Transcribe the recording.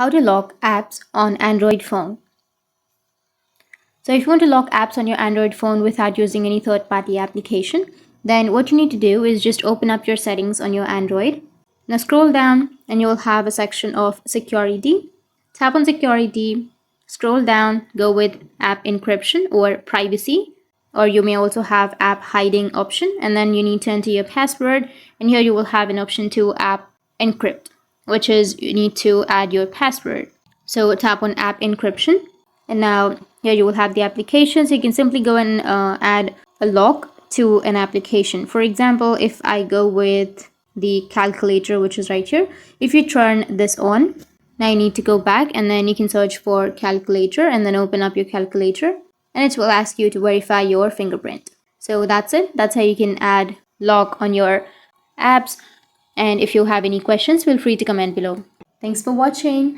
how to lock apps on Android phone. So if you want to lock apps on your Android phone without using any third-party application, then what you need to do is just open up your settings on your Android. Now scroll down and you will have a section of security. Tap on security, scroll down, go with app encryption or privacy, or you may also have app hiding option, and then you need to enter your password, and here you will have an option to app encrypt, which is you need to add your password. So tap on app encryption, and now here you will have the application. So you can simply go and add a lock to an application. For example, if I go with the calculator, which is right here, if you turn this on, now you need to go back and then you can search for calculator and then open up your calculator, and it will ask you to verify your fingerprint. So that's it. That's how you can add lock on your apps. And if you have any questions, feel free to comment below. Thanks for watching.